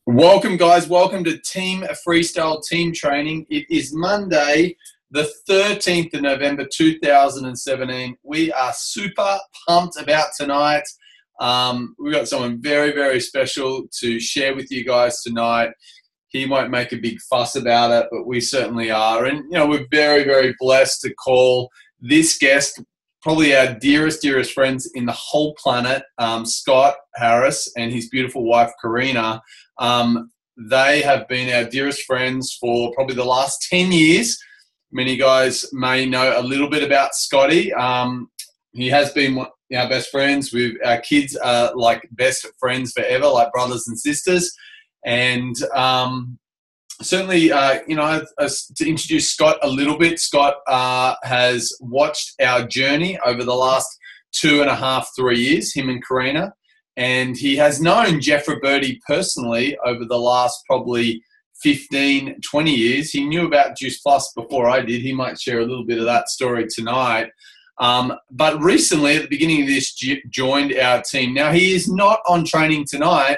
Welcome, guys. Welcome to Team FreeStyle Team Training. It is Monday, the 13th of November, 2017. We are super pumped about tonight. We've got someone very, very special to share with you guys tonight. He won't make a big fuss about it, but we certainly are. And, you know, we're very, very blessed to call this guest probably our dearest friends in the whole planet, Scott Harris and his beautiful wife, Karina. They have been our dearest friends for probably the last 10 years. Many guys may know a little bit about Scotty. He has been our best friends. Our kids are like best friends forever, like brothers and sisters. And certainly, to introduce Scott a little bit, Scott has watched our journey over the last 2.5, 3 years, him and Karina. And he has known Jeff Roberti personally over the last probably 15, 20 years. He knew about Juice Plus before I did. He might share a little bit of that story tonight. But recently, at the beginning of this, joined our team. Now, he is not on training tonight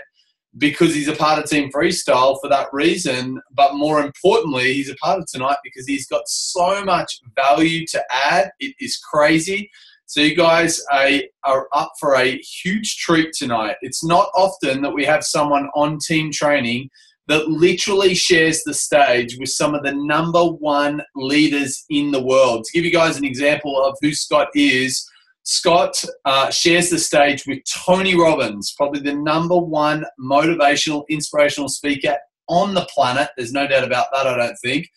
because he's a part of Team FreeStyle for that reason. But more importantly, he's a part of tonight because he's got so much value to add. It is crazy. So you guys are up for a huge treat tonight. It's not often that we have someone on team training that literally shares the stage with some of the #1 leaders in the world. To give you guys an example of who Scott is, Scott shares the stage with Tony Robbins, probably the #1 motivational, inspirational speaker on the planet. There's no doubt about that, I don't think.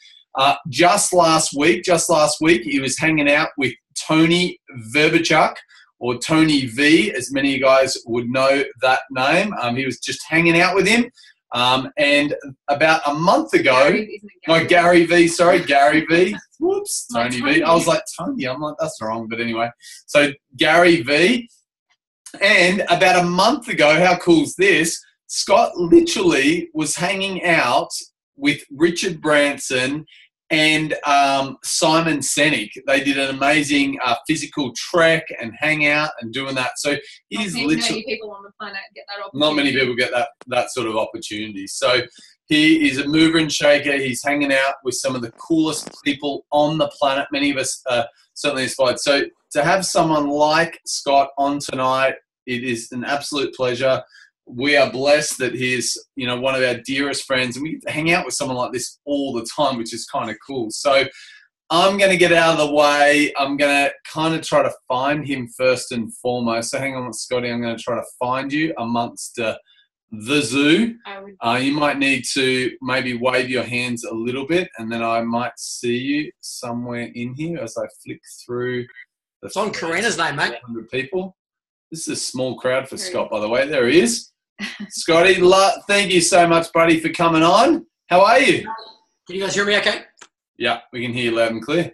Just last week, he was hanging out with Tony Verbichuk, or Tony V, as many of you guys would know that name. He was just hanging out with him. And about a month ago, Gary V. Whoops, Tony V. I was like, Tony, I'm like, that's wrong. But anyway, so Gary V. And about a month ago, how cool is this? Scott literally was hanging out with Richard Branson and Simon Sinek. They did an amazing physical trek and hang out and doing that. So he's literally, many people on the planet get that opportunity. Not many people get that sort of opportunity. So he is a mover and shaker. He's hanging out with some of the coolest people on the planet. Many of us are certainly inspired. So to have someone like Scott on tonight, it is an absolute pleasure. We are blessed that he's, one of our dearest friends, and we hang out with someone like this all the time, which is kind of cool. So I'm going to get out of the way. I'm going to kind of try to find him first and foremost. So hang on, Scotty. I'm going to try to find you amongst the zoo. You might need to maybe wave your hands a little bit, and then I might see you somewhere in here as I flick through. It's on Karina's name, mate. 100 people. This is a small crowd for Scott, by the way. There he is. Scotty, thank you so much, buddy, for coming on. How are you? Can you guys hear me okay? Yeah, we can hear you loud and clear.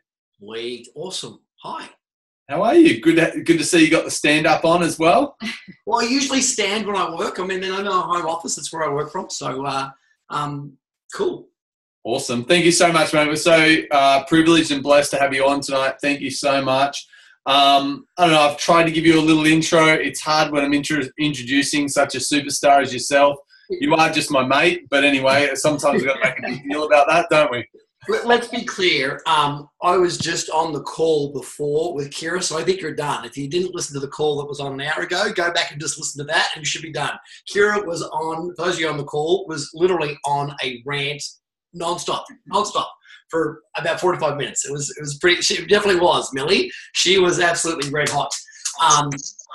Awesome. Hi. How are you? Good to see you got the stand-up on as well. Well, I usually stand when I work. I mean, I'm in a home office. That's where I work from. So, cool. Awesome. Thank you so much, man. We're so privileged and blessed to have you on tonight. Thank you so much. I don't know, I've tried to give you a little intro. It's hard when I'm introducing such a superstar as yourself. You are just my mate, but anyway, sometimes we've got to make a big deal about that, don't we? Let's be clear. I was just on the call before with Kira, so I think you're done. If you didn't listen to the call that was on an hour ago, go back and just listen to that, and you should be done. Kira was on, those of you on the call, was literally on a rant nonstop. For about 45 minutes. It was pretty, she definitely was, Millie. She was absolutely red hot.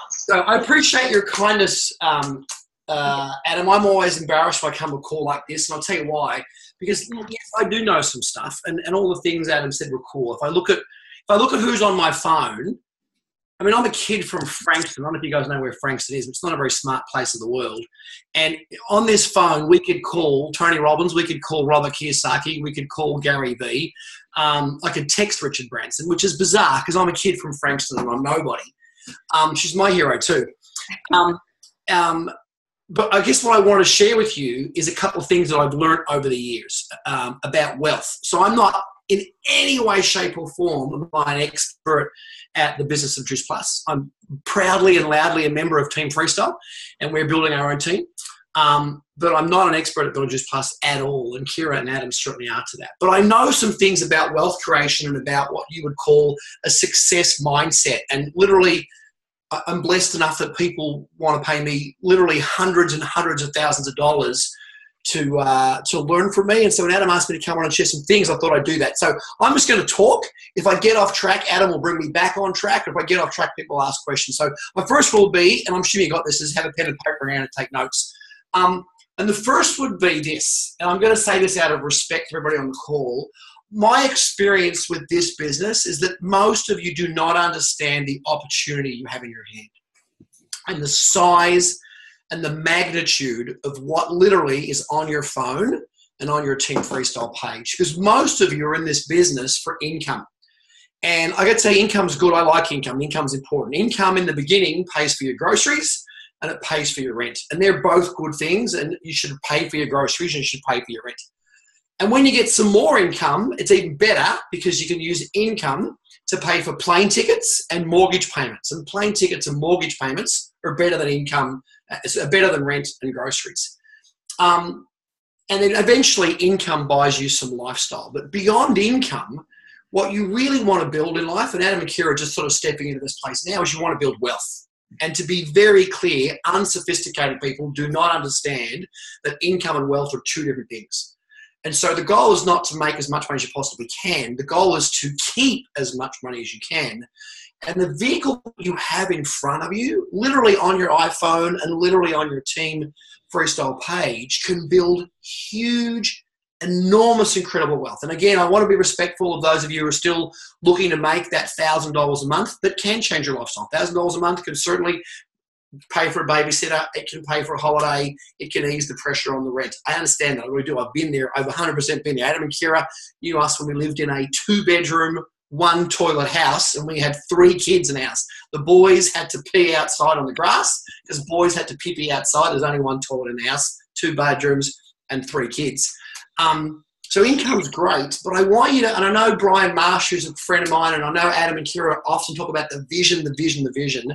So I appreciate your kindness, Adam. I'm always embarrassed when I come to a call like this, and I'll tell you why. Because yes, I do know some stuff, and all the things Adam said were cool. If I look at who's on my phone, I mean, I'm a kid from Frankston. I don't know if you guys know where Frankston is, but it's not a very smart place in the world. And on this phone, we could call Tony Robbins, we could call Robert Kiyosaki, we could call Gary V. I could text Richard Branson, which is bizarre because I'm a kid from Frankston and I'm nobody. She's my hero too. But I guess what I want to share with you is a couple of things that I've learned over the years about wealth. So I'm not in any way, shape or form an expert at the business of Juice Plus. I'm proudly and loudly a member of Team FreeStyle, and we're building our own team. But I'm not an expert at Villages Plus at all, and Kira and Adam certainly are to that. But I know some things about wealth creation and about what you would call a success mindset. And literally, I'm blessed enough that people want to pay me literally hundreds and hundreds of thousands of dollars to learn from me. And so when Adam asked me to come on and share some things, I thought I'd do that. So I'm just going to talk. If I get off track, Adam will bring me back on track. If I get off track, people ask questions. So my first rule will be, and I'm sure you got this, is have a pen and paper around and take notes. And the first would be this, and I'm going to say this out of respect for everybody on the call. My experience with this business is that most of you do not understand the opportunity you have in your head and the size and the magnitude of what literally is on your phone and on your Team FreeStyle page. Because most of you are in this business for income. And I got to say, income's good. I like income. Income's important. Income in the beginning pays for your groceries and it pays for your rent. And they're both good things, and you should pay for your groceries and you should pay for your rent. And when you get some more income, it's even better because you can use income to pay for plane tickets and mortgage payments. And plane tickets and mortgage payments are better than income. It's better than rent and groceries. And then eventually income buys you some lifestyle. But beyond income, what you really want to build in life, and Adam and Kira are just sort of stepping into this place now, is you want to build wealth. And to be very clear, unsophisticated people do not understand that income and wealth are two different things. And so the goal is not to make as much money as you possibly can. The goal is to keep as much money as you can. And the vehicle you have in front of you, literally on your iPhone and literally on your Team FreeStyle page, can build huge, enormous, incredible wealth. And again, I want to be respectful of those of you who are still looking to make that $1,000 a month. That can change your lifestyle. $1,000 a month can certainly pay for a babysitter. It can pay for a holiday. It can ease the pressure on the rent. I understand that. I really do. I've been there. I've 100% been there. Adam and Kira knew us when we lived in a 2-bedroom, 1-toilet house, and we had 3 kids in the house. The boys had to pee outside on the grass because boys had to pee outside. There's only 1 toilet in the house, 2 bedrooms, and 3 kids. So income's great, but I want you to, and I know Brian Marsh, who's a friend of mine, and I know Adam and Kira often talk about the vision, the vision, the vision.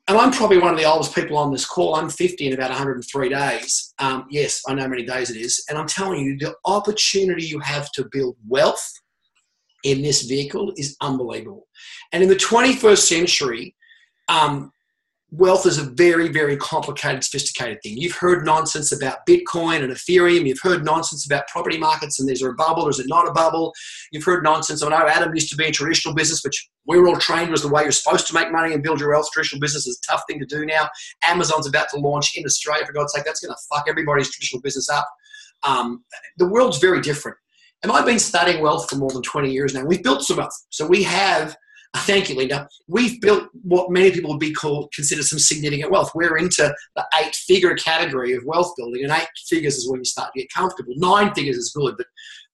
And I'm probably one of the oldest people on this call. I'm 50 in about 103 days. Yes, I know how many days it is. And I'm telling you, the opportunity you have to build wealth in this vehicle is unbelievable. And in the 21st century, wealth is a very, very complicated, sophisticated thing. You've heard nonsense about Bitcoin and Ethereum. You've heard nonsense about property markets, and there's a bubble, or is it not a bubble? You've heard nonsense. I know Adam used to be in traditional business, which we were all trained was the way you're supposed to make money and build your wealth. Traditional business is a tough thing to do now. Amazon's about to launch in Australia. For God's sake, that's going to fuck everybody's traditional business up. The world's very different. And I've been studying wealth for more than 20 years now. We've built some wealth. So we have, thank you, Linda. We've built what many people would be consider some significant wealth. We're into the 8-figure category of wealth building, and 8 figures is when you start to get comfortable. 9 figures is good, but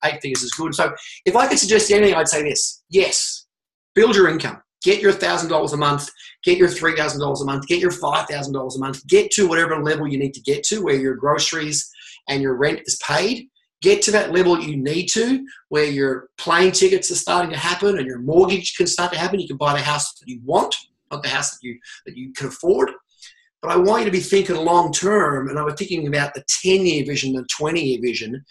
8 figures is good. So if I could suggest anything, I'd say this. Yes, build your income. Get your $1,000 a month. Get your $3,000 a month. Get your $5,000 a month. Get to whatever level you need to get to where your groceries and your rent is paid. Get to that level you need to where your plane tickets are starting to happen and your mortgage can start to happen. You can buy the house that you want, not the house that you can afford. But I want you to be thinking long term, and I was thinking about the 10-year vision, the 20-year vision,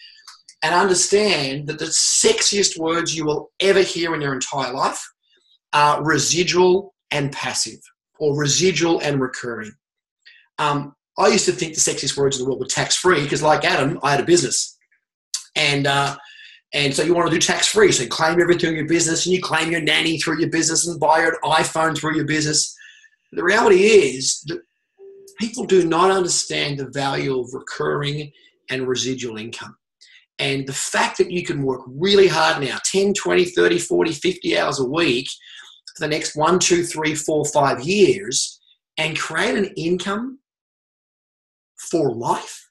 and understand that the sexiest words you will ever hear in your entire life are residual and passive, or residual and recurring. I used to think the sexiest words in the world were tax-free because, like Adam, I had a business. And so you want to do tax-free. So you claim everything in your business, and you claim your nanny through your business and buy your iPhone through your business. The reality is that people do not understand the value of recurring and residual income. And the fact that you can work really hard now, 10, 20, 30, 40, 50 hours a week for the next 1, 2, 3, 4, 5 years and create an income for life,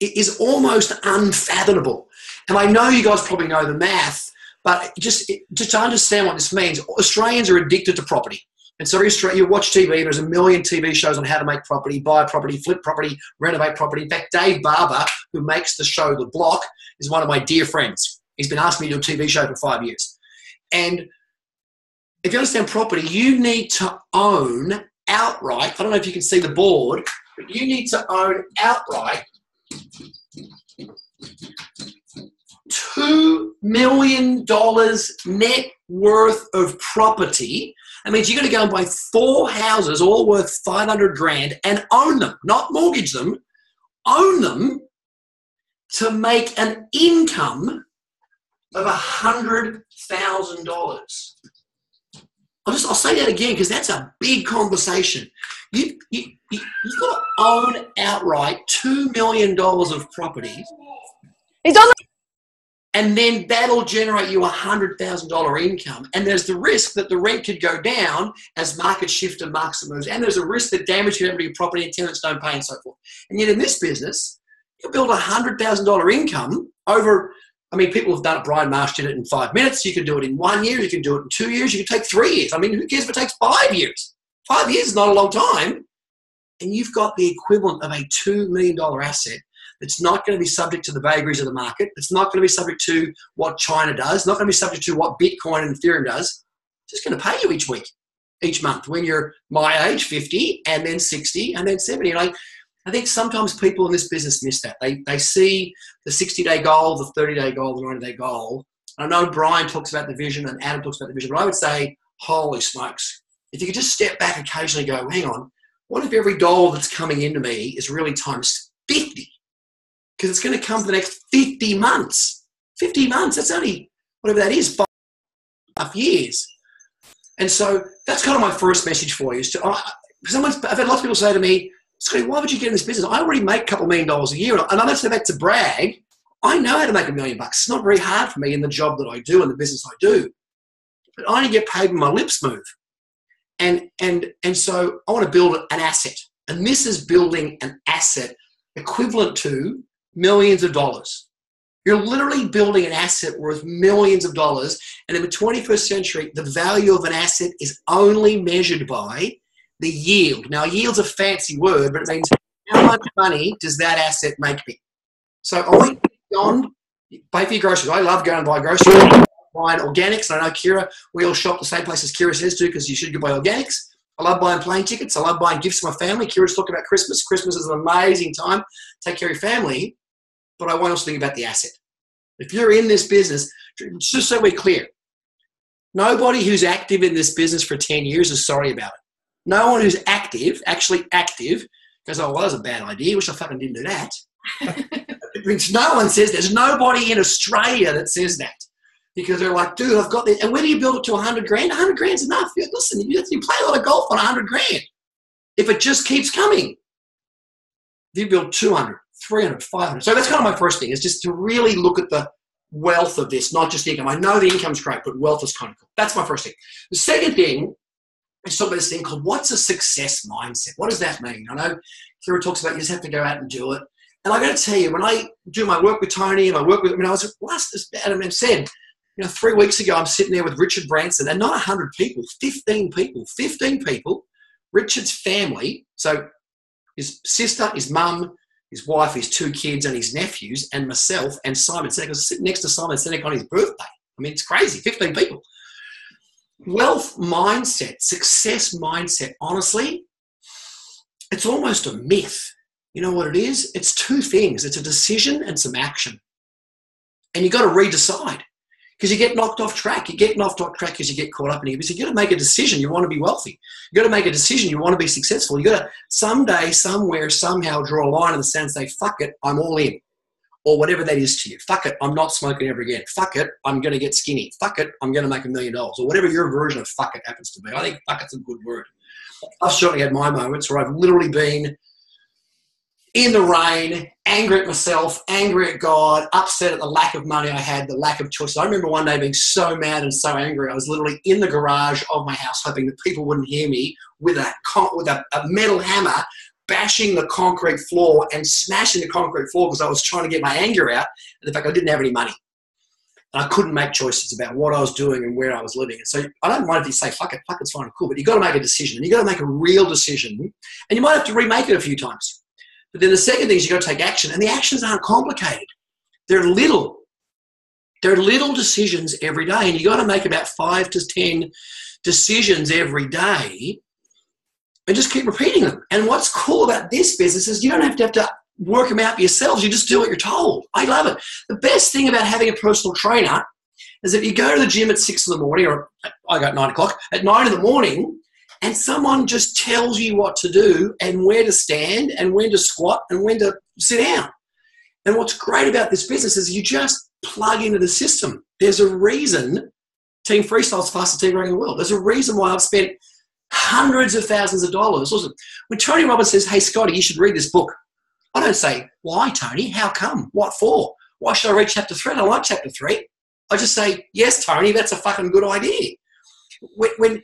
it is almost unfathomable. And I know you guys probably know the math, but just to understand what this means, Australians are addicted to property. And so you watch TV, there's a million TV shows on how to make property, buy property, flip property, renovate property. In fact, Dave Barber, who makes the show The Block, is one of my dear friends. He's been asking me to do a TV show for 5 years. And if you understand property, you need to own outright, I don't know if you can see the board, but you need to own outright $2 million net worth of property. That means you're going to go and buy 4 houses, all worth 500 grand, and own them, not mortgage them, own them to make an income of $100,000. I'll say that again because that's a big conversation. You've got to own outright $2 million of property. And then that'll generate you $100,000 income. And there's the risk that the rent could go down as markets shift and markets moves. And there's a risk that damage could happen to your property and tenants don't pay and so forth. And yet in this business, you build $100,000 income over, I mean, people have done it. Brian Marsh did it in 5 minutes. You can do it in 1 year. You can do it in 2 years. You can take 3 years. I mean, who cares if it takes 5 years? 5 years is not a long time. And you've got the equivalent of a $2 million asset that's not going to be subject to the vagaries of the market. It's not going to be subject to what China does. Not going to be subject to what Bitcoin and Ethereum does. It's just going to pay you each week, each month when you're my age, 50, and then 60, and then 70. And I think sometimes people in this business miss that. They see the 60-day goal, the 30-day goal, the 90-day goal. I know Brian talks about the vision and Adam talks about the vision, but I would say, holy smokes, if you could just step back occasionally and go, hang on, what if every dollar that's coming into me is really times 50? Because it's going to come for the next 50 months. 50 months, that's only, whatever that is, 5.5 years. And so that's kind of my first message for you. Is to, I've had lots of people say to me, Scotty, why would you get in this business? I already make a couple $1 million a year. And I don't say that to brag. I know how to make $1 million. It's not very hard for me in the job that I do and the business I do. But I only get paid when my lips move. And so I want to build an asset. And this is building an asset equivalent to millions of dollars. You're literally building an asset worth millions of dollars. And in the 21st century, the value of an asset is only measured by the yield. Now, yield's a fancy word, but it means how much money does that asset make me? So I want to go on, pay for your groceries. I love going and buy groceries, buying organics. I know Kira, we all shop the same place as Kira says to because you should go buy organics. I love buying plane tickets. I love buying gifts for my family. Kira's talking about Christmas. Christmas is an amazing time. Take care of your family. But I want us to think about the asset. If you're in this business, just so we're clear, nobody who's active in this business for 10 years is sorry about it. No one who's active, actually active, goes, oh, well, that was a bad idea. Wish I fucking didn't do that. No one says, there's nobody in Australia that says that. Because they're like, dude, I've got this. And when do you build it to 100 grand? 100 grand's enough. Listen, you play a lot of golf on 100 grand. If it just keeps coming. If you build 200, 300, 500. So that's kind of my first thing, is just to really look at the wealth of this, not just income. I know the income's great, but wealth is kind of cool. That's my first thing. The second thing, let's talk about this thing called what's a success mindset? What does that mean? I know Kira talks about you just have to go out and do it. And I got to tell you, when I do my work with Tony and I work with, I was last, as Adam said, 3 weeks ago, I'm sitting there with Richard Branson, and not 100 people, 15 people, Richard's family. So his sister, his mum, his wife, his 2 kids, and his nephews, and myself, and Simon Sinek. I was sitting next to Simon Sinek on his birthday. I mean, it's crazy, 15 people. Wealth mindset, success mindset, honestly, it's almost a myth. You know what it is? It's 2 things. It's a decision and some action. And you've got to redecide because you get knocked off track. You get knocked off track because you get caught up in it. You've got to make a decision. You want to be wealthy. You've got to make a decision. You want to be successful. You've got to someday, somewhere, somehow draw a line in the sand and say, fuck it, I'm all in. Or whatever that is to you. Fuck it, I'm not smoking ever again. Fuck it, I'm going to get skinny. Fuck it, I'm going to make $1 million. Or whatever your version of fuck it happens to be. I think fuck it's a good word. I've certainly had my moments where I've literally been in the rain, angry at myself, angry at God, upset at the lack of money I had, the lack of choices. I remember one day being so mad and so angry, I was literally in the garage of my house hoping that people wouldn't hear me with a metal hammer bashing the concrete floor and smashing the concrete floor because I was trying to get my anger out. And in fact, I didn't have any money. And I couldn't make choices about what I was doing and where I was living. And so I don't mind if you say, fuck it's fine, cool. But you've got to make a decision. And you've got to make a real decision. And you might have to remake it a few times. But then the second thing is you've got to take action. And the actions aren't complicated. They're little. They're little decisions every day. And you've got to make about 5 to 10 decisions every day and just keep repeating them. And what's cool about this business is you don't have to work them out yourselves. You just do what you're told. I love it. The best thing about having a personal trainer is if you go to the gym at 6 in the morning, or I go at 9 o'clock, at 9 in the morning, and someone just tells you what to do and where to stand and when to squat and when to sit down. And what's great about this business is you just plug into the system. There's a reason Team FreeStyle is the fastest team running in the world. There's a reason why I've spent hundreds of thousands of dollars. Listen, when Tony Robbins says, hey, Scotty, you should read this book, I don't say, why, Tony? How come? What for? Why should I read chapter 3? I don't like chapter 3. I just say, yes, Tony, that's a fucking good idea. When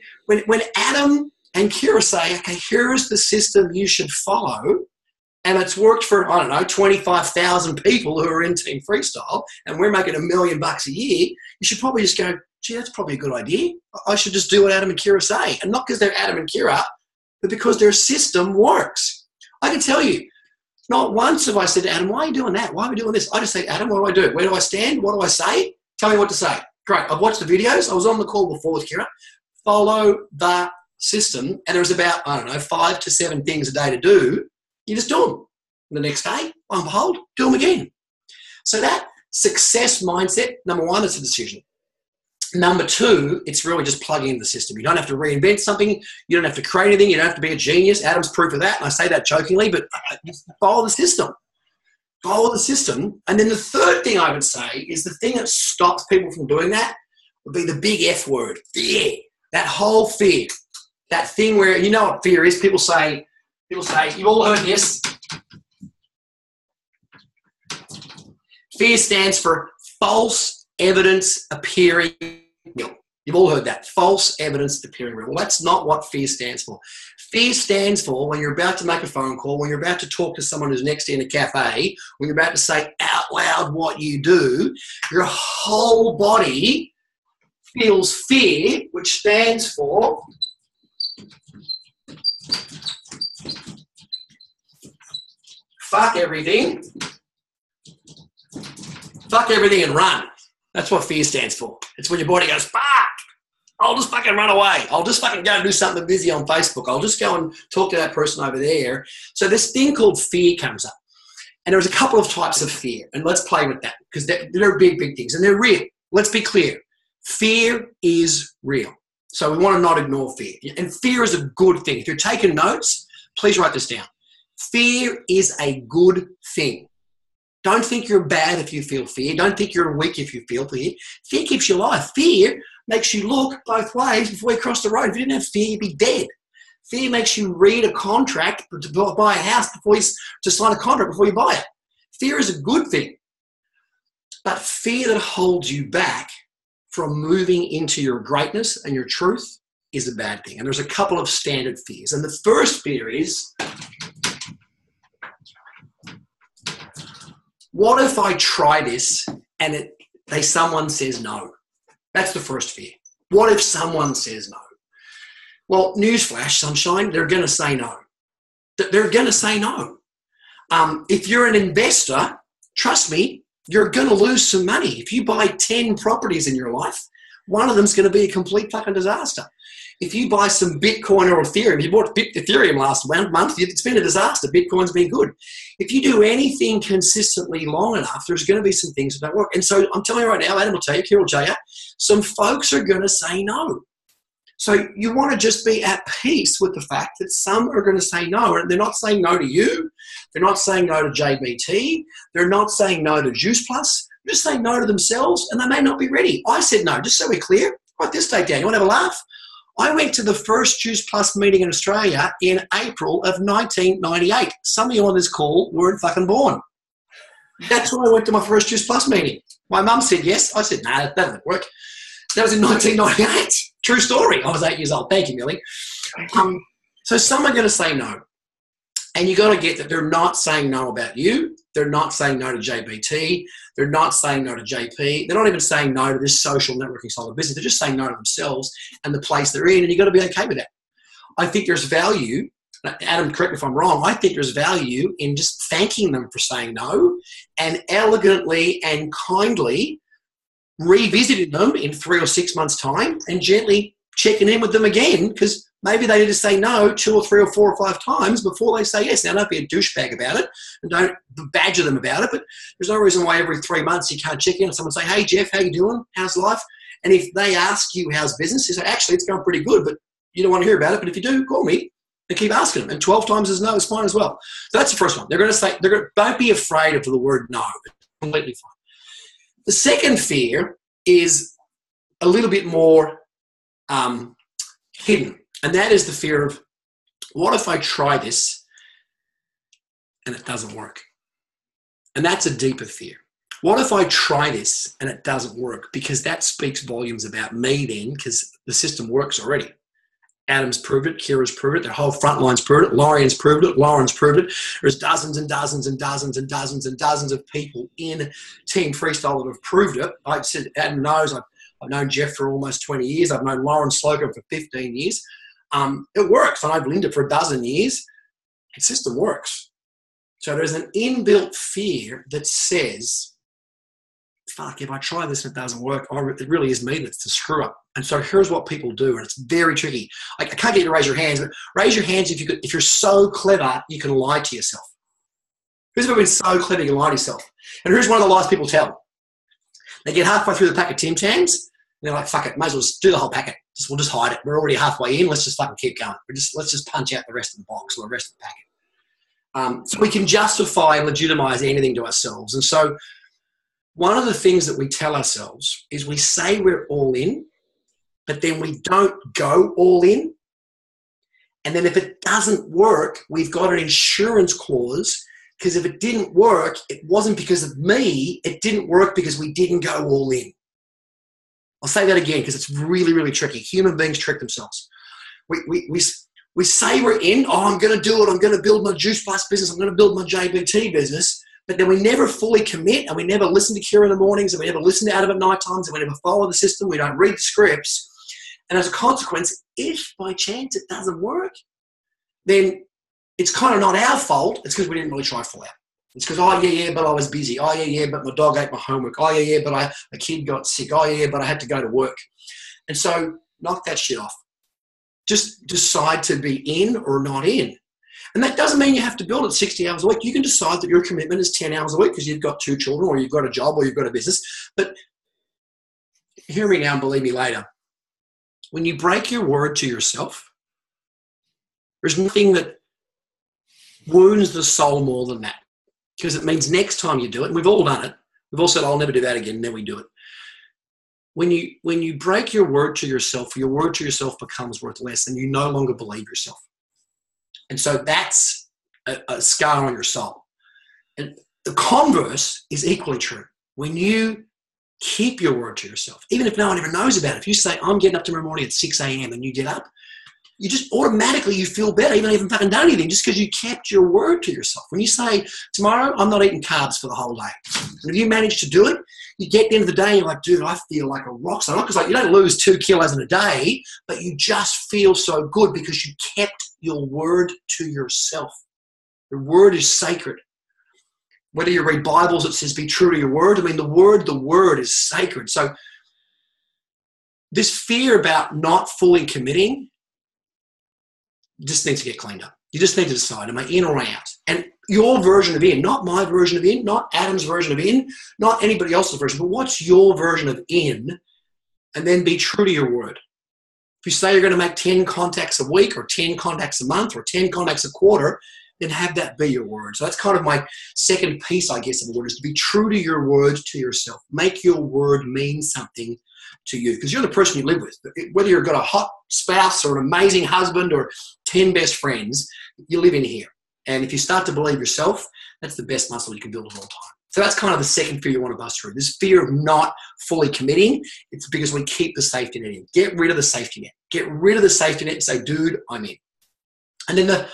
Adam and Kira say, okay, here's the system you should follow, and it's worked for, I don't know, 25,000 people who are in Team FreeStyle, and we're making $1 million a year, you should probably just go, gee, that's probably a good idea. I should just do what Adam and Kira say. And not because they're Adam and Kira, but because their system works. I can tell you, not once have I said to Adam, why are you doing that? Why are we doing this? I just say, Adam, what do I do? Where do I stand? What do I say? Tell me what to say. Great. I've watched the videos. I was on the call before with Kira. Follow the system. And there's about, I don't know, 5 to 7 things a day to do. You just do them. The next day, on behold, do them again. So that success mindset, number one, it's a decision. Number two, it's really just plugging into the system. You don't have to reinvent something. You don't have to create anything. You don't have to be a genius. Adam's proof of that. And I say that jokingly, but just follow the system. Follow the system. And then the third thing I would say is the thing that stops people from doing that would be the big F word, fear. That whole fear. That thing where, you know what fear is? People say, you've all heard this. Fear stands for false evidence appearing real. You've all heard that. False evidence appearing real. Well, that's not what fear stands for. Fear stands for when you're about to make a phone call, when you're about to talk to someone who's next to you in a cafe, when you're about to say out loud what you do, your whole body feels fear, which stands for fuck everything. Fuck everything and run. That's what fear stands for. It's when your body goes, fuck, I'll just fucking run away. I'll just fucking go and do something busy on Facebook. I'll just go and talk to that person over there. So this thing called fear comes up. And there's a couple of types of fear. And let's play with that because they're big, big things. And they're real. Let's be clear. Fear is real. So we want to not ignore fear. And fear is a good thing. If you're taking notes, please write this down. Fear is a good thing. Don't think you're bad if you feel fear. Don't think you're weak if you feel fear. Fear keeps you alive. Fear makes you look both ways before you cross the road. If you didn't have fear, you'd be dead. Fear makes you read a contract to buy a house to sign a contract before you buy it. Fear is a good thing. But fear that holds you back from moving into your greatness and your truth is a bad thing. And there's a couple of standard fears. And the first fear is, what if I try this and someone says no? That's the first fear. What if someone says no? Well, newsflash, sunshine, they're going to say no. They're going to say no. If you're an investor, trust me, you're going to lose some money. If you buy 10 properties in your life, one of them's going to be a complete fucking disaster. If you buy some Bitcoin or Ethereum, you bought Ethereum last month, it's been a disaster. Bitcoin's been good. If you do anything consistently long enough, there's going to be some things that don't work. And so I'm telling you right now, Adam will tell you, Kira will tell you, some folks are going to say no. So you want to just be at peace with the fact that some are going to say no. And they're not saying no to you. They're not saying no to JBT. They're not saying no to Juice Plus. They're just saying no to themselves, and they may not be ready. I said no, just so we're clear. Write this date down. You want to have a laugh? I went to the first Juice Plus meeting in Australia in April of 1998. Some of you on this call weren't fucking born. That's when I went to my first Juice Plus meeting. My mum said yes. I said, nah, that doesn't work. That was in 1998. True story. I was 8 years old. Thank you, Millie. So some are going to say no. And you got to get that they're not saying no about you. They're not saying no to JBT. They're not saying no to JP. They're not even saying no to this social networking style of business. They're just saying no to themselves and the place they're in, and you've got to be okay with that. I think there's value. Adam, correct me if I'm wrong. I think there's value in just thanking them for saying no and elegantly and kindly revisiting them in 3 or 6 months' time and gently checking in with them again, because maybe they need to say no 2 or 3 or 4 or 5 times before they say yes. Now, don't be a douchebag about it and don't badger them about it, but there's no reason why every 3 months you can't check in and someone say, hey, Jeff, how you doing? How's life? And if they ask you how's business, you say, actually, it's going pretty good, but you don't want to hear about it. But if you do, call me and keep asking them. And 12 times is no, it's fine as well. So that's the first one. They're going to say, don't be afraid of the word no. It's completely fine. The second fear is a little bit more hidden. And that is the fear of, what if I try this and it doesn't work? And that's a deeper fear. What if I try this and it doesn't work? Because that speaks volumes about me then, because the system works already. Adam's proved it, Kira's proved it, their whole front line's proved it, Lorian's proved it, Lauren's proved it. There's dozens and dozens and dozens and dozens and dozens of people in Team Freestyle that have proved it. I said, Adam knows, I've known Jeff for almost 20 years. I've known Lauren Slocum for 15 years. It works. I've known Linda for a dozen years. The system works. So there's an inbuilt fear that says, fuck, if I try this and it doesn't work, it really is me that's the screw up. And so here's what people do, and it's very tricky. I can't get you to raise your hands, but raise your hands if you're so clever you can lie to yourself. Who's ever been so clever you can lie to yourself? And here's one of the lies people tell. They get halfway through the pack of Tim Tams, and they're like, fuck it, might as well just do the whole packet. We'll just hide it. We're already halfway in. Let's just fucking keep going. Let's just punch out the rest of the box or the rest of the packet. So we can justify and legitimize anything to ourselves. And so one of the things that we tell ourselves is we say we're all in, but then we don't go all in. And then if it doesn't work, we've got an insurance clause, because if it didn't work, it wasn't because of me. It didn't work because we didn't go all in. I'll say that again because it's really, really tricky. Human beings trick themselves. We say we're in. Oh, I'm going to do it. I'm going to build my Juice Plus business. I'm going to build my JBT business. But then we never fully commit, and we never listen to Kira in the mornings, and we never listen to Adam at night times, and we never follow the system. We don't read the scripts. And as a consequence, if by chance it doesn't work, then it's kind of not our fault. It's because we didn't really try full out. It's because, oh, yeah, but I was busy. Oh, yeah, but my dog ate my homework. Oh, yeah, but a kid got sick. Oh, yeah, but I had to go to work. And so knock that shit off. Just decide to be in or not in. And that doesn't mean you have to build it 60 hours a week. You can decide that your commitment is 10 hours a week because you've got 2 children or you've got a job or you've got a business. But hear me now and believe me later. When you break your word to yourself, there's nothing that wounds the soul more than that, because it means next time you do it, and we've all done it, we've all said, I'll never do that again, and then we do it. When you break your word to yourself becomes worth less, and you no longer believe yourself. And so that's a scar on your soul. And the converse is equally true. When you keep your word to yourself, even if no one ever knows about it, if you say, I'm getting up tomorrow morning at 6 a.m. and you get up, you just automatically, you feel better, even if you haven't fucking done anything, just because you kept your word to yourself. When you say, tomorrow, I'm not eating carbs for the whole day. And if you manage to do it, you get to the end of the day, and you're like, dude, I feel like a rock star. Not because you don't lose 2 kilos in a day, but you just feel so good because you kept your word to yourself. The word is sacred. Whether you read Bibles that says be true to your word, I mean, the word is sacred. So this fear about not fully committing just needs to get cleaned up. You just need to decide, am I in or out? And your version of in, not my version of in, not Adam's version of in, not anybody else's version, but what's your version of in? And then be true to your word. If you say you're going to make 10 contacts a week or 10 contacts a month or 10 contacts a quarter, then have that be your word. So that's kind of my second piece, I guess, of the word, is to be true to your word to yourself. Make your word mean something to you, because you're the person you live with. Whether you've got a hot spouse or an amazing husband or 10 best friends, you live in here. And if you start to believe yourself, that's the best muscle you can build of all time. So that's kind of the second fear you want to bust through. This fear of not fully committing. It's because we keep the safety net in. Get rid of the safety net. Get rid of the safety net and say, dude, I'm in. And then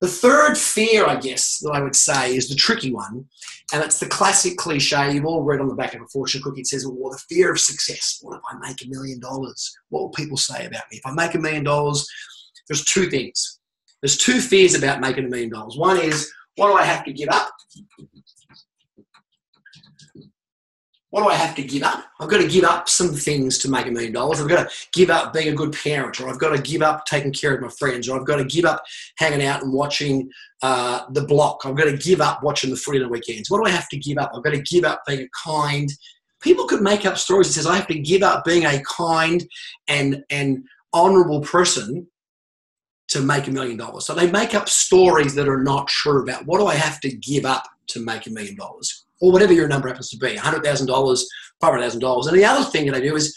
the third fear, I guess, that I would say is the tricky one. And it's the classic cliche you've all read on the back of a fortune cookie. It says, well, the fear of success. What if I make $1 million? What will people say about me? If I make $1 million, there's 2 things. There's 2 fears about making $1 million. One is, what do I have to give up? What do I have to give up? I've got to give up some things to make $1 million. I've got to give up being a good parent, or I've got to give up taking care of my friends, or I've got to give up hanging out and watching The Block. I've got to give up watching the footy on the weekends. What do I have to give up? I've got to give up being a kind. People could make up stories that says I have to give up being a kind and honourable person to make $1 million. So they make up stories that are not true about what do I have to give up to make $1 million, or whatever your number happens to be, $100,000, $500,000. And the other thing that they do is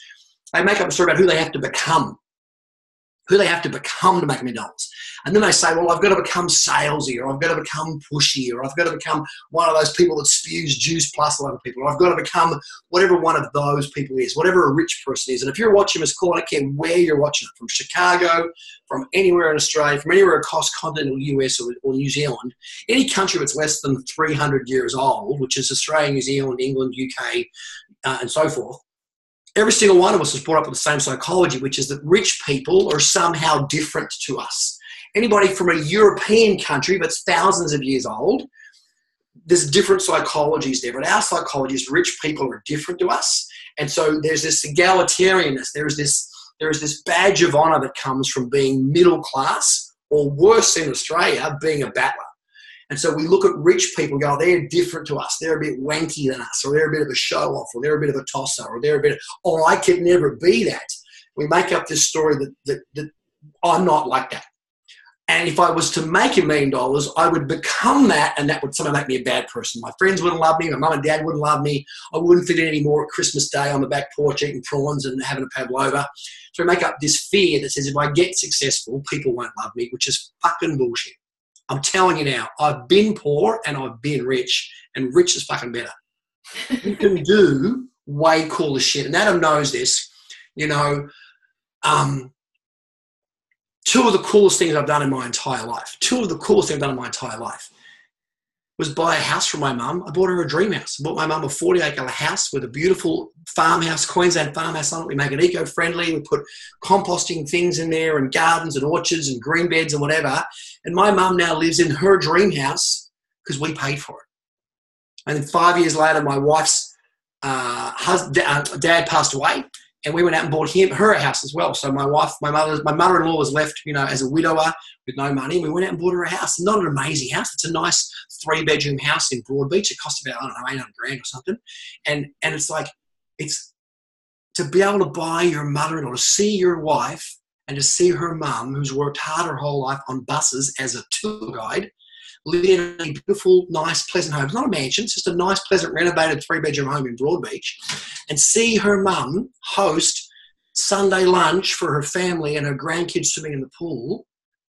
they make up a story about who they have to become. Who they have to become to make $1 million. And then they say, well, I've got to become salesy, or I've got to become pushy, or I've got to become one of those people that spews juice plus a lot of people, or I've got to become whatever one of those people is, whatever a rich person is. And if you're watching this call, I don't care where you're watching it, from Chicago, from anywhere in Australia, from anywhere across continental US or New Zealand, any country that's less than 300 years old, which is Australia, New Zealand, England, UK, and so forth, every single one of us is brought up with the same psychology, which is that rich people are somehow different to us. Anybody from a European country that's thousands of years old, there's different psychologies there. But our psychology is rich people are different to us. And so there's this egalitarianness. There is this badge of honour that comes from being middle class, or worse in Australia, being a battler. And so we look at rich people and go, they're different to us. They're a bit wanky than us, or they're a bit of a show-off, or they're a bit of a tosser, or they're a bit of, oh, I could never be that. We make up this story that I'm not like that. And if I was to make $1 million, I would become that, and that would somehow make me a bad person. My friends wouldn't love me. My mum and dad wouldn't love me. I wouldn't fit in anymore at Christmas Day on the back porch eating prawns and having a pavlova. So we make up this fear that says if I get successful, people won't love me, which is fucking bullshit. I'm telling you now, I've been poor and I've been rich, and rich is fucking better. You can do way cooler shit. And Adam knows this. You know, two of the coolest things I've done in my entire life, was buy a house for my mum. I bought her a dream house. I bought my mum a 40-acre house with a beautiful farmhouse, Queensland farmhouse on it. We make it eco-friendly. We put composting things in there, and gardens and orchards and green beds and whatever. And my mum now lives in her dream house because we paid for it. And then 5 years later, my wife's dad passed away, and we went out and bought her a house as well. So my mother-in-law was left, you know, as a widower with no money. And we went out and bought her a house. Not an amazing house. It's a nice 3-bedroom house in Broadbeach. It cost about, I don't know, $800,000 or something. And it's like, it's to be able to buy your mother-in-law, to see your wife and to see her mum, who's worked hard her whole life on buses as a tour guide, living in a beautiful, nice, pleasant home. It's not a mansion. It's just a nice, pleasant, renovated 3-bedroom home in Broadbeach. And see her mum host Sunday lunch for her family and her grandkids swimming in the pool,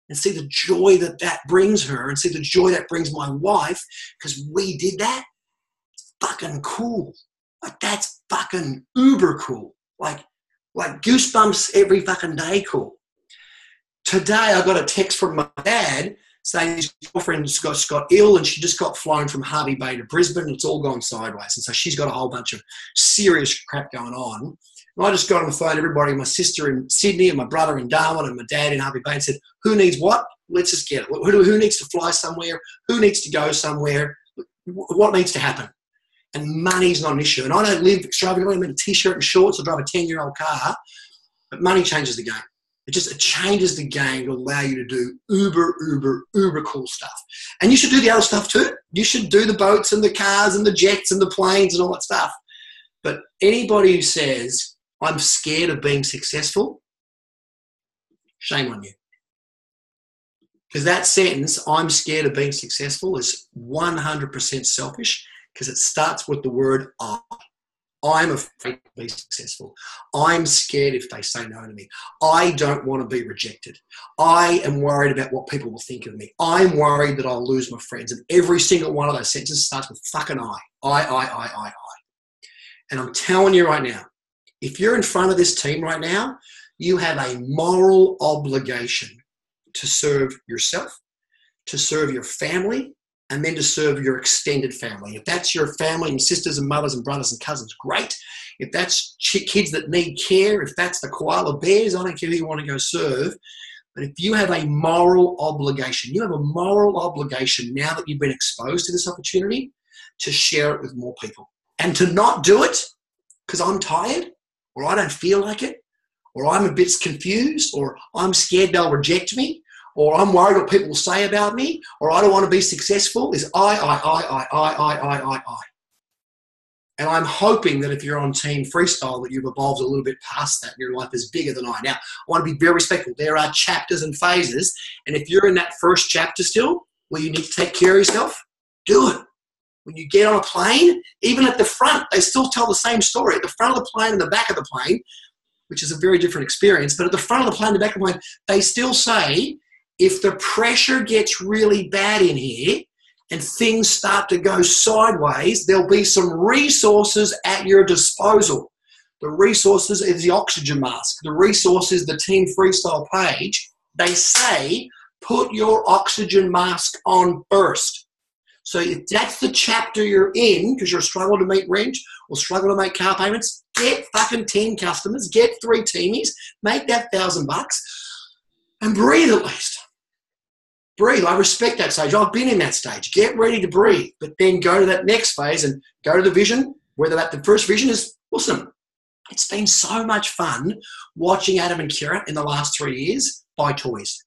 and see the joy that brings her, and see the joy that brings my wife, because we did that. It's fucking cool. Like, that's fucking uber cool. Like goosebumps every fucking day cool. Today I got a text from my dad saying his girlfriend got ill, and she just got flown from Harvey Bay to Brisbane, and it's all gone sideways. And so she's got a whole bunch of serious crap going on. And I just got on the phone to everybody, my sister in Sydney and my brother in Darwin and my dad in Harvey Bay, and said, who needs what? Let's just get it. Who needs to fly somewhere? Who needs to go somewhere? What needs to happen? And money's not an issue. And I don't live extravagantly. I'm in a T-shirt and shorts. I drive a 10-year-old car. But money changes the game. It changes the game to allow you to do uber cool stuff. And you should do the other stuff too. You should do the boats and the cars and the jets and the planes and all that stuff. But anybody who says, I'm scared of being successful, shame on you. Because that sentence, I'm scared of being successful, is 100% selfish, because it starts with the word I. I'm afraid to be successful. I'm scared if they say no to me. I don't want to be rejected. I am worried about what people will think of me. I'm worried that I'll lose my friends. And every single one of those sentences starts with fucking I. I. And I'm telling you right now, if you're in front of this team right now, you have a moral obligation to serve yourself, to serve your family, and then to serve your extended family. If that's your family and sisters and mothers and brothers and cousins, great. If that's kids that need care, if that's the koala bears, I don't care who you want to go serve. But if you have a moral obligation, you have a moral obligation now that you've been exposed to this opportunity to share it with more people. And to not do it because I'm tired, or I don't feel like it, or I'm a bit confused, or I'm scared they'll reject me, or I'm worried what people will say about me, or I don't want to be successful, is I. And I'm hoping that if you're on Team Freestyle, that you've evolved a little bit past that and your life is bigger than I. Now, I want to be very respectful. There are chapters and phases. And if you're in that first chapter still, where you need to take care of yourself, do it. When you get on a plane, even at the front, they still tell the same story. At the front of the plane and the back of the plane, which is a very different experience, but at the front of the plane and the back of the plane, they still say, if the pressure gets really bad in here, and things start to go sideways, there'll be some resources at your disposal. The resources is the oxygen mask. The resource is the Team Freestyle page. They say, put your oxygen mask on first. So if that's the chapter you're in, because you're struggling to meet rent or struggling to make car payments, get fucking 10 customers, get 3 teamies, make that $1,000 and breathe at least. Breathe. I respect that stage. I've been in that stage. Get ready to breathe, but then go to that next phase and go to the vision, whether that the first vision is awesome. It's been so much fun watching Adam and Kira in the last 3 years buy toys.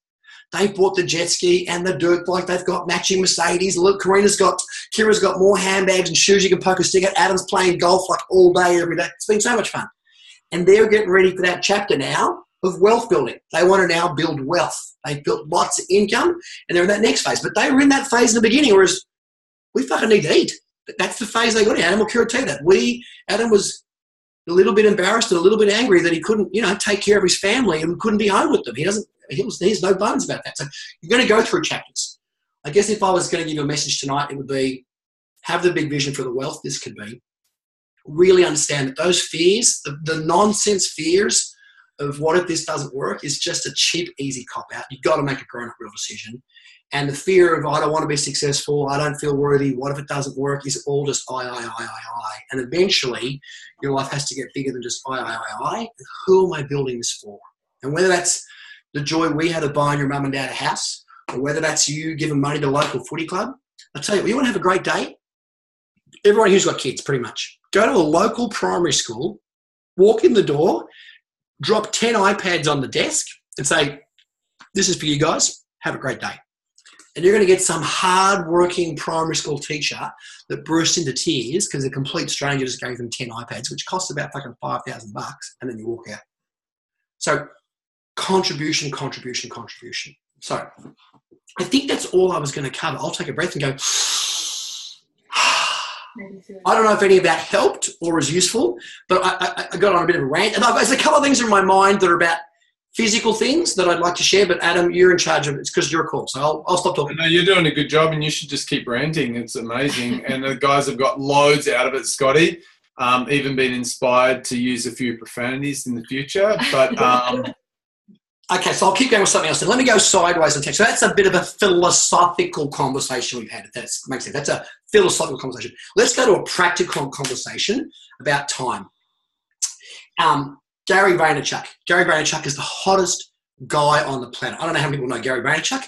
They bought the jet ski and the dirt bike. They've got matching Mercedes. Look, Kira's got more handbags and shoes you can poke a stick at. Adam's playing golf like all day, every day. It's been so much fun. And they're getting ready for that chapter now of wealth building. They want to now build wealth. They've built lots of income and they're in that next phase. But they were in that phase in the beginning, whereas we fucking need to eat. That's the phase they got in. Adam will tell you that. Adam was a little bit embarrassed and a little bit angry that he couldn't, take care of his family and couldn't be home with them. He's no bones about that. So you're going to go through chapters. I guess if I was going to give you a message tonight, it would be have the big vision for the wealth this could be. Really understand that those fears, the nonsense fears of what if this doesn't work is just a cheap, easy cop-out. You've got to make a grown-up real decision. And the fear of, I don't want to be successful, I don't feel worthy, what if it doesn't work, is all just I. And eventually, your life has to get bigger than just I. Who am I building this for? And whether that's the joy we had of buying your mum and dad a house, or whether that's you giving money to a local footy club, I'll tell you want to have a great day? Everyone who's got kids, pretty much. Go to a local primary school, walk in the door, drop 10 iPads on the desk and say, this is for you guys, have a great day. And you're going to get some hard-working primary school teacher that bursts into tears because a complete stranger just gave them 10 iPads, which costs about fucking $5,000, and then you walk out. So contribution. So I think that's all I was going to cover. I'll take a breath and go, I don't know if any of that helped or was useful, but I got on a bit of a rant. And there's a couple of things in my mind that are about physical things that I'd like to share, but Adam, you're in charge of it. It's because you're a call, so I'll stop talking. No, you're doing a good job, and you should just keep ranting. It's amazing. And the guys have got loads out of it, Scotty. Even been inspired to use a few profanities in the future. But okay, so I'll keep going with something else. And let me go sideways and text. So that's a bit of a philosophical conversation we've had. If that makes sense. That's a philosophical conversation. Let's go to a practical conversation about time. Gary Vaynerchuk. Gary Vaynerchuk is the hottest guy on the planet. I don't know how many people know Gary Vaynerchuk,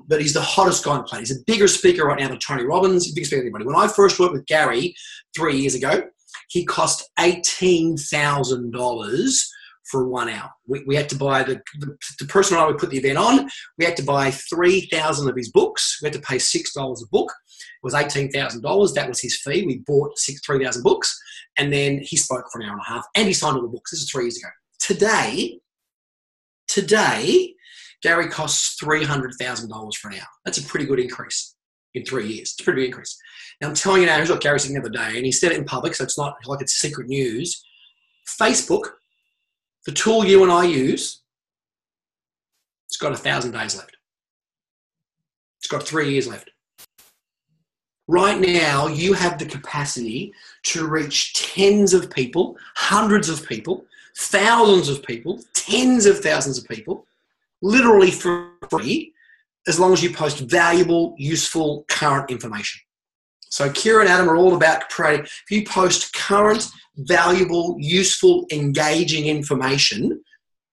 but he's the hottest guy on the planet. He's a bigger speaker right now than Tony Robbins. He's a bigger speaker than anybody. When I first worked with Gary 3 years ago, he cost $18,000 for 1 hour. We had to buy the person and I would put the event on. We had to buy 3,000 of his books. We had to pay $6 a book. It was $18,000. That was his fee. We bought 3,000 books, and then he spoke for an hour and a half, and he signed all the books. This is 3 years ago. Today, Gary costs $300,000 for an hour. That's a pretty good increase in 3 years. It's a pretty big increase. Now, I'm telling you now, here's what Gary said the other day, and he said it in public, so it's not like it's secret news. Facebook, the tool you and I use, it's got 1,000 days left. It's got 3 years left. Right now, you have the capacity to reach tens of people, hundreds of people, thousands of people, tens of thousands of people, literally for free, as long as you post valuable, useful, current information. So Kira and Adam are all about creating. If you post current, valuable, useful, engaging information,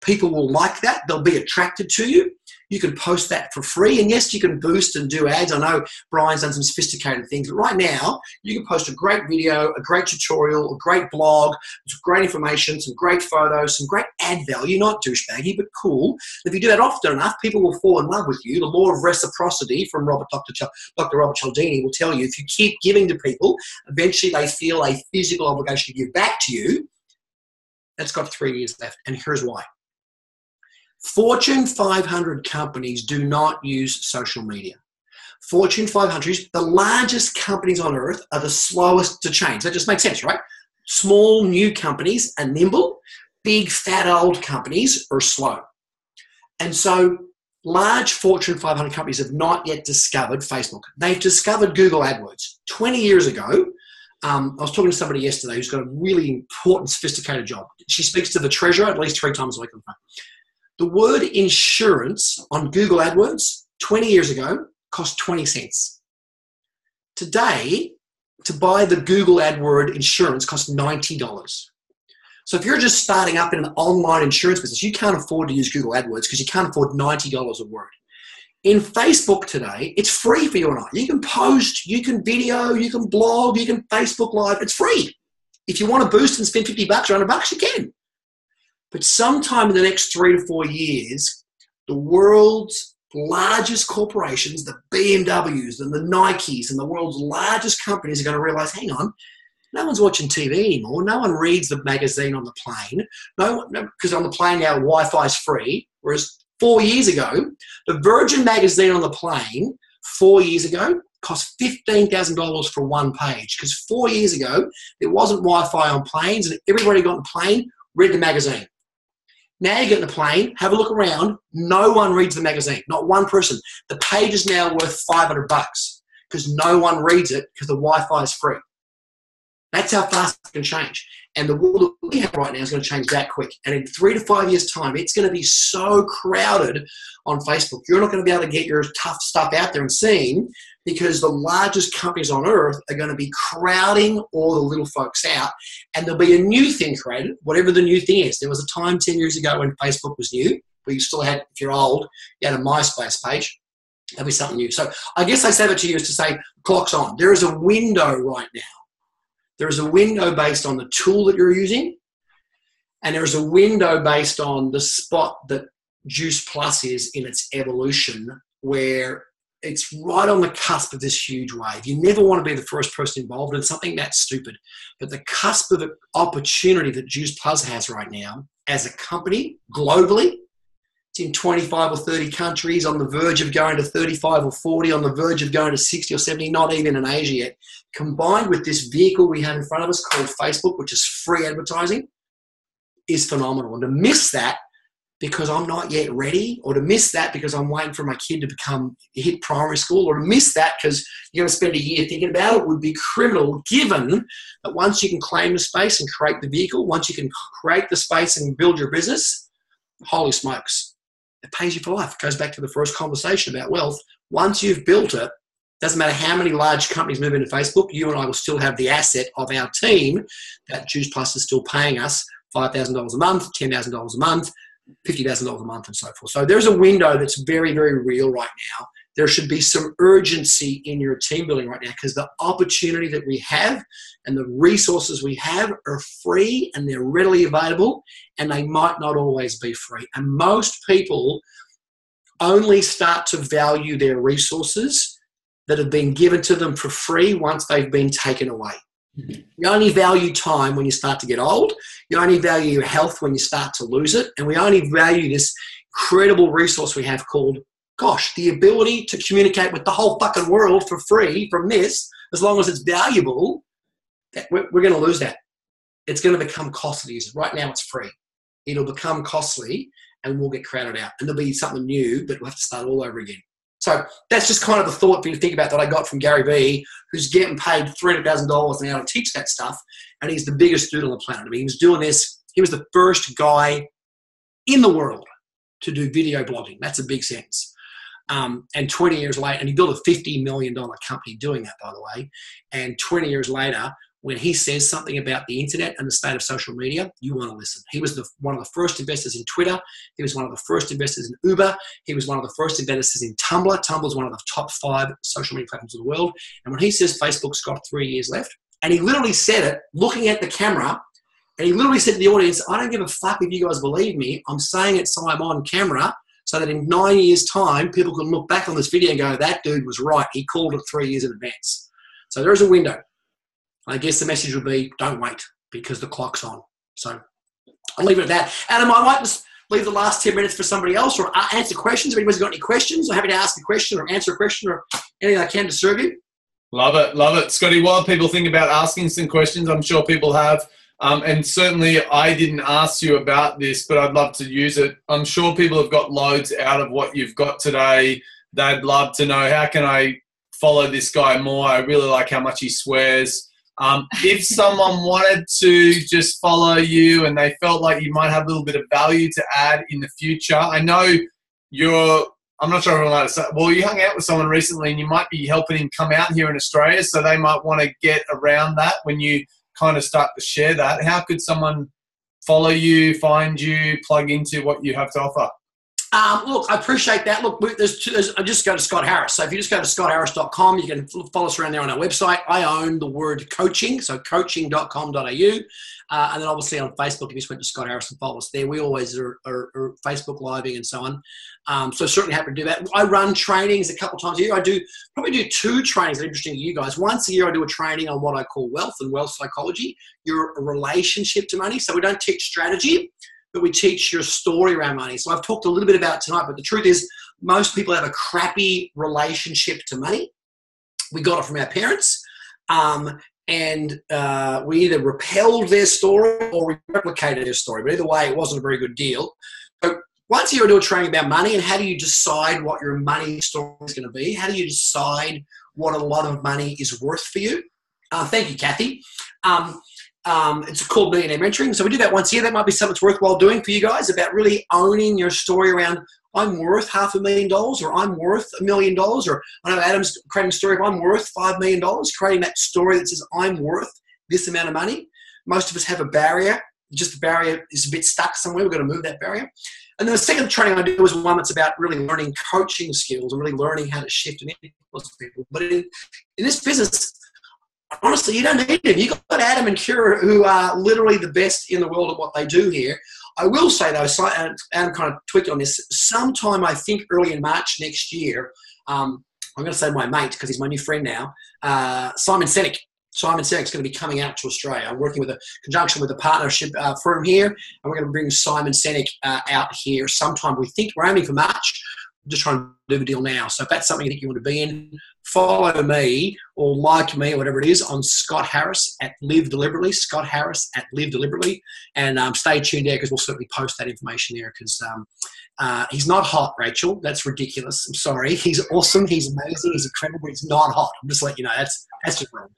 people will like that. They'll be attracted to you. You can post that for free. And yes, you can boost and do ads. I know Brian's done some sophisticated things, but right now you can post a great video, a great tutorial, a great blog, some great information, some great photos, some great ad value, not douchebaggy, but cool. If you do that often enough, people will fall in love with you. The law of reciprocity from Dr. Robert Cialdini will tell you if you keep giving to people, eventually they feel a physical obligation to give back to you. That's got 3 years left, and here's why. Fortune 500 companies do not use social media. Fortune 500, the largest companies on earth, are the slowest to change. That just makes sense, right? Small, new companies are nimble. Big, fat, old companies are slow. And so large Fortune 500 companies have not yet discovered Facebook. They've discovered Google AdWords. 20 years ago, I was talking to somebody yesterday who's got a really important, sophisticated job. She speaks to the treasurer at least 3 times a week on the phone. The word insurance on Google AdWords 20 years ago cost 20 cents. Today, to buy the Google AdWord insurance costs $90. So if you're just starting up in an online insurance business, you can't afford to use Google AdWords because you can't afford $90 a word. In Facebook today, it's free for you and I. You can post, you can video, you can blog, you can Facebook Live. It's free. If you want to boost and spend $50 or $100, you can. But sometime in the next 3 to 4 years, the world's largest corporations, the BMWs and the Nikes and the world's largest companies are going to realize, hang on, no one's watching TV anymore. No one reads the magazine on the plane. No, because on the plane now Wi-Fi is free. Whereas 4 years ago, the Virgin magazine on the plane 4 years ago cost $15,000 for one page. Because 4 years ago, there wasn't Wi-Fi on planes and everybody got on the plane, read the magazine. Now you get in the plane, have a look around, no one reads the magazine, not one person. The page is now worth $500 because no one reads it because the Wi-Fi is free. That's how fast it can change. And the world that we have right now is going to change that quick. And in 3 to 5 years' time, it's going to be so crowded on Facebook. You're not going to be able to get your tough stuff out there and seen because the largest companies on earth are going to be crowding all the little folks out. And there'll be a new thing created, whatever the new thing is. There was a time 10 years ago when Facebook was new, where you still had, if you're old, you had a MySpace page. There'll be something new. So I guess I say that to you is to say, clock's on. There is a window right now. There is a window based on the tool that you're using, and there is a window based on the spot that Juice Plus is in its evolution, where it's right on the cusp of this huge wave. You never want to be the first person involved in something that's stupid, but the cusp of the opportunity that Juice Plus has right now as a company globally, it's in 25 or 30 countries, on the verge of going to 35 or 40, on the verge of going to 60 or 70, not even in Asia yet. Combined with this vehicle we have in front of us called Facebook, which is free advertising, is phenomenal. And to miss that because I'm not yet ready, or to miss that because I'm waiting for my kid to hit primary school, or to miss that because you're going to spend a year thinking about it, would be criminal, given that once you can claim the space and create the vehicle, once you can create the space and build your business, holy smokes. It pays you for life. It goes back to the first conversation about wealth. Once you've built it, doesn't matter how many large companies move into Facebook, you and I will still have the asset of our team that Juice Plus is still paying us $5,000 a month, $10,000 a month, $50,000 a month, and so forth. So there's a window that's very, very real right now. There should be some urgency in your team building right now because the opportunity that we have and the resources we have are free and they're readily available, and they might not always be free. And most people only start to value their resources that have been given to them for free once they've been taken away. You only value time when you start to get old. You only value your health when you start to lose it. And we only value this incredible resource we have called, gosh, the ability to communicate with the whole fucking world for free from this, as long as it's valuable, we're going to lose that. It's going to become costly. Right now it's free. It'll become costly and we'll get crowded out. And there'll be something new, but we'll have to start all over again. So that's just kind of the thought for you to think about that I got from Gary Vee, who's getting paid $300,000 now to teach that stuff. And he's the biggest dude on the planet. I mean, he was doing this. He was the first guy in the world to do video blogging. That's a big sentence. And 20 years later, and he built a $50 million company doing that, by the way. And 20 years later, when he says something about the internet and the state of social media, you want to listen. He was one of the first investors in Twitter. He was one of the first investors in Uber. He was one of the first investors in Tumblr. Tumblr is one of the top 5 social media platforms in the world. And when he says Facebook's got 3 years left, and he literally said it looking at the camera, and he literally said to the audience, I don't give a fuck if you guys believe me. I'm saying it so I'm on camera so that in 9 years' time, people can look back on this video and go, that dude was right. He called it 3 years in advance. So there is a window. I guess the message would be, don't wait, because the clock's on. So I'll leave it at that. Adam, I might just leave the last 10 minutes for somebody else, or answer questions. If anybody's got any questions, I'm happy to ask a question or answer a question or anything I can to serve you. Love it, love it. Scotty, while people think about asking some questions, I'm sure people have, and certainly I didn't ask you about this, but I'd love to use it. I'm sure people have got loads out of what you've got today. They'd love to know, how can I follow this guy more? I really like how much he swears. If someone wanted to just follow you and they felt like you might have a little bit of value to add in the future, I know I'm not sure if I'm allowed to say, well, you hung out with someone recently and you might be helping him come out here in Australia, so they might want to get around that when you kind of start to share that. How could someone follow you, find you, plug into what you have to offer? Look, I appreciate that. Look, I just go to Scott Harris. So if you just go to scottharris.com, you can follow us around there on our website. I own the word coaching, so coaching.com.au. And then obviously on Facebook, if you just went to Scott Harris and follow us there, we always are Facebook living and so on. So certainly happy to do that. I run trainings a couple times a year. I probably do 2 trainings that are interesting to you guys. Once a year, I do a training on what I call wealth and wealth psychology, your relationship to money. So we don't teach strategy, but we teach your story around money. So I've talked a little bit about it tonight, but the truth is most people have a crappy relationship to money. We got it from our parents, and we either repelled their story or we replicated their story. But either way, it wasn't a very good deal. So once a year, I do a training about money and how do you decide what your money story is going to be? How do you decide what a lot of money is worth for you? Thank you, Kathy. It's called Millionaire Mentoring. So we do that once a year. That might be something that's worthwhile doing for you guys, about really owning your story around, I'm worth $500,000, or I'm worth $1 million, or I know Adam's creating a story of I'm worth $5 million, creating that story that says I'm worth this amount of money. Most of us have a barrier. Just the barrier is a bit stuck somewhere. We've got to move that barrier. And then the second training I do is one that's about really learning coaching skills and really learning how to shift and influence people. But in this business, honestly, you don't need them. You've got Adam and Kira, who are literally the best in the world at what they do here. I will say, though, Adam kind of tweaked on this, sometime I think early in March next year, I'm going to say my mate because he's my new friend now, Simon Sinek. Simon Sinek's going to be coming out to Australia. I'm working with a conjunction with a partnership firm here, and we're going to bring Simon Sinek out here sometime. We think we're aiming for March. I'm just trying to do the deal now. So if that's something that you want to be in, follow me or like me or whatever it is on Scott Harris at Live Deliberately, Scott Harris at Live Deliberately, and stay tuned there because we'll certainly post that information there because he's not hot, Rachel. That's ridiculous. I'm sorry. He's awesome. He's amazing. He's incredible. He's not hot. I'm just letting you know that's just wrong.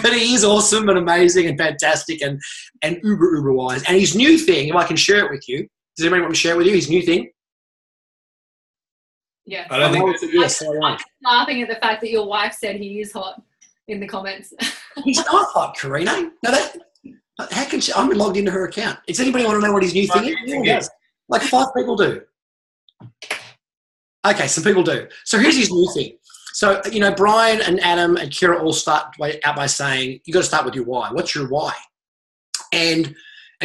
But he is awesome and amazing and fantastic and uber wise. And his new thing, if I can share it with you, does anybody want to share it with you? His new thing? Yeah. I don't think yes. I'm laughing at the fact that your wife said he is hot in the comments. He's not hot, Karina. No, how can she? I'm logged into her account. Does anybody want to know what his new thing is? Yes. Like 5 people do. Okay, some people do. So here's his new thing. So, Brian and Adam and Kira all start out by saying, you got to start with your why. What's your why? And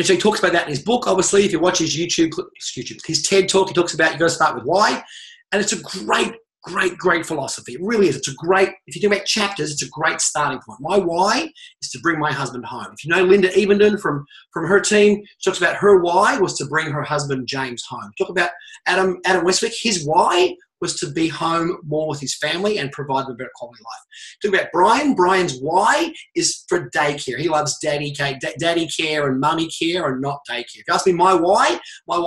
so he talks about that in his book. Obviously, if you watch his his TED talk, he talks about you got to start with why. And it's a great philosophy. It really is. If you think about chapters, it's a great starting point. My why is to bring my husband home. If you know Linda Evenden from her team, she talks about her why was to bring her husband James home. Talk about Adam Westwick. His why was to be home more with his family and provide them a better quality life. Talk about Brian. Brian's why is for daycare. He loves daddy care and mummy care and not daycare. If you ask me my why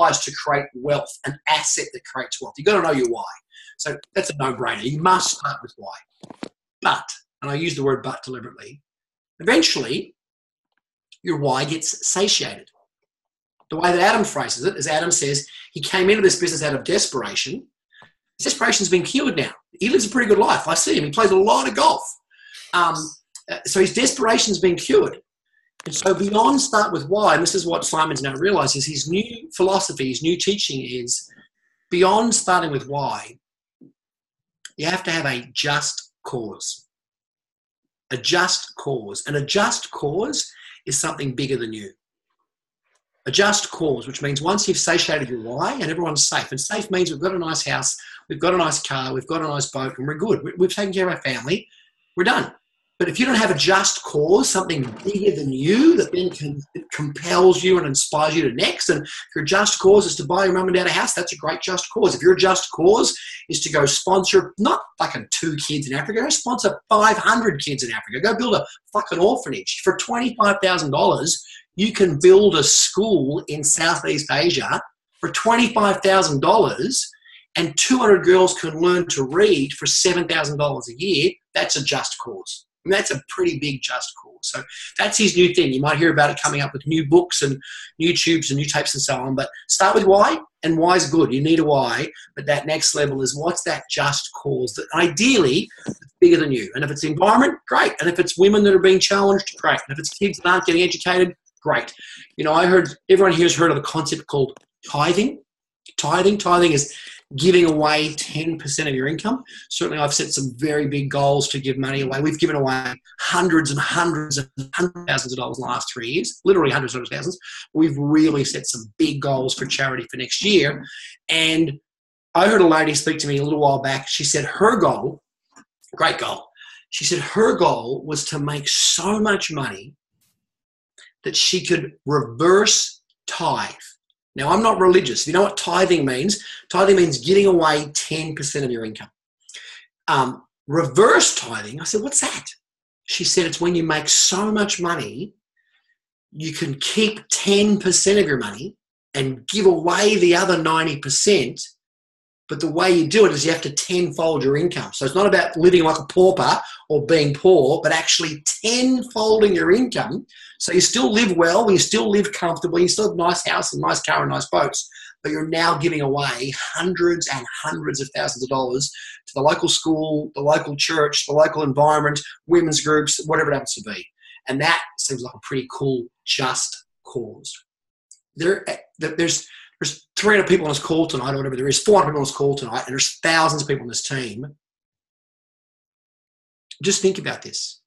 is to create wealth, an asset that creates wealth. You've got to know your why. So that's a no-brainer. You must start with why. But, and I use the word but deliberately, eventually your why gets satiated. The way that Adam phrases it is Adam says he came into this business out of desperation. His desperation's been cured now. He lives a pretty good life. I see him. He plays a lot of golf. So his desperation's been cured. And so beyond start with why, and this is what Simon's now realised, is his new philosophy, his new teaching is beyond starting with why, you have to have a just cause. A just cause. And a just cause is something bigger than you. A just cause, which means once you've satiated your why and everyone's safe, and safe means we've got a nice house, we've got a nice car, we've got a nice boat, and we're good. We've taken care of our family, we're done. But if you don't have a just cause, something bigger than you that then compels you and inspires you to next, and if your just cause is to buy your mum and dad a house, that's a great just cause. If your just cause is to go sponsor, not fucking 2 kids in Africa, go sponsor 500 kids in Africa. Go build a fucking orphanage. For $25,000, you can build a school in Southeast Asia for $25,000, and 200 girls can learn to read for $7,000 a year. That's a just cause. And that's a pretty big just cause. So that's his new thing. You might hear about it coming up with new books and new tubes and new tapes and so on. But start with why, and why is good. You need a why. But that next level is what's that just cause that ideally is bigger than you. And if it's the environment, great. And if it's women that are being challenged, great. And if it's kids that aren't getting educated, great. You know, I heard, everyone here has heard of the concept called tithing. Tithing is giving away 10% of your income. Certainly I've set some very big goals to give money away. We've given away hundreds and hundreds and hundreds of thousands of dollars in the last 3 years, literally hundreds of thousands. We've really set some big goals for charity for next year. And I heard a lady speak to me a little while back. She said her goal, great goal, she said her goal was to make so much money that she could reverse tithe. Now, I'm not religious. You know what tithing means? Tithing means giving away 10% of your income. Reverse tithing, I said, what's that? She said, it's when you make so much money, you can keep 10% of your money and give away the other 90%. But the way you do it is you have to tenfold your income. So it's not about living like a pauper or being poor, but actually tenfolding your income. So you still live well, you still live comfortably, you still have a nice house and nice car and nice boats, but you're now giving away hundreds and hundreds of thousands of dollars to the local school, the local church, the local environment, women's groups, whatever it happens to be. And that seems like a pretty cool, just cause. There's 300 people on this call tonight, or whatever there is, 400 people on this call tonight, and there's thousands of people on this team. Just think about this.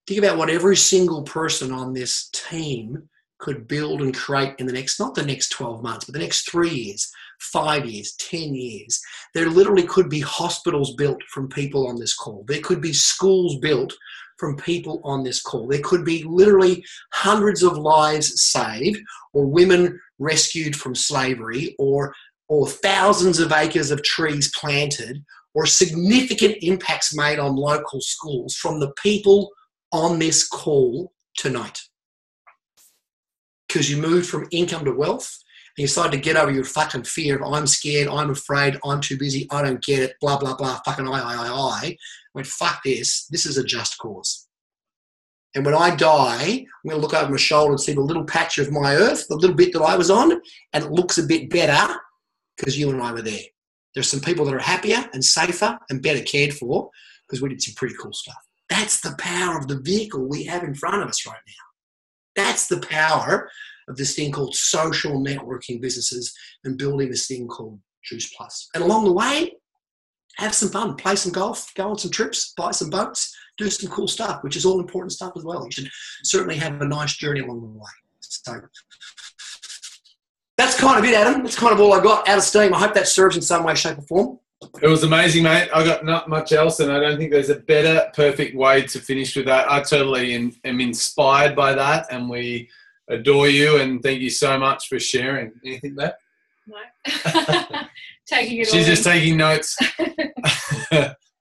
Think about what every single person on this team could build and create in the next, not the next 12 months, but the next 3 years, 5 years, 10 years. There literally could be hospitals built from people on this call. There could be schools built from people on this call. There could be literally hundreds of lives saved, or women rescued from slavery, or thousands of acres of trees planted, or significant impacts made on local schools from the people on this call tonight. Because you moved from income to wealth, and you decided to get over your fucking fear of I'm scared, I'm afraid, I'm too busy, I don't get it, blah, blah, blah, fucking I went, fuck this is a just cause. And when I die, I'm going to look over my shoulder and see the little patch of my earth, the little bit that I was on, and it looks a bit better because you and I were there. There's some people that are happier and safer and better cared for because we did some pretty cool stuff. That's the power of the vehicle we have in front of us right now. That's the power of this thing called social networking businesses and building this thing called Juice Plus. And along the way, have some fun, play some golf, go on some trips, buy some boats, do some cool stuff, which is all important stuff as well. You should certainly have a nice journey along the way. So that's kind of it, Adam. That's kind of all I got out of steam. I hope that serves in some way, shape or form. It was amazing, mate. I got not much else, and I don't think there's a better, perfect way to finish with that. I totally am inspired by that, and we adore you, and thank you so much for sharing. Anything there? No. Taking it all She's just taking notes.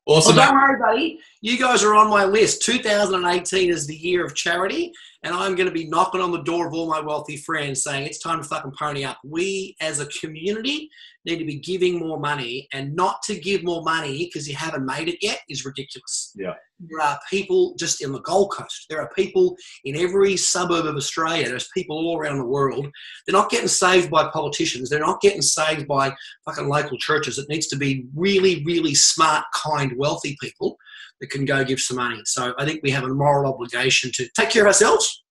Awesome. Well, don't worry, buddy. You guys are on my list. 2018 is the year of charity, and I'm going to be knocking on the door of all my wealthy friends saying it's time to fucking pony up. We, as a community, need to be giving more money, and not to give more money because you haven't made it yet is ridiculous. Yeah. There are people just in the Gold Coast. There are people in every suburb of Australia. There's people all around the world. They're not getting saved by politicians. They're not getting saved by fucking local churches. It needs to be really, really smart, kind, wealthy people that can go give some money. So I think we have a moral obligation to take care of ourselves,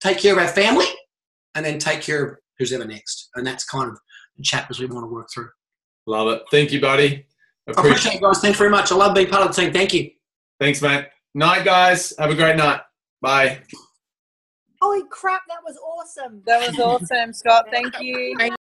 take care of our family, and then take care of who's ever next. And that's kind of the chapters we want to work through. Love it. Thank you, buddy. I appreciate it, guys. Thanks very much. I love being part of the team. Thank you. Thanks, mate. Night, guys. Have a great night. Bye. Holy crap, that was awesome. That was awesome, Scott. Thank you. Thank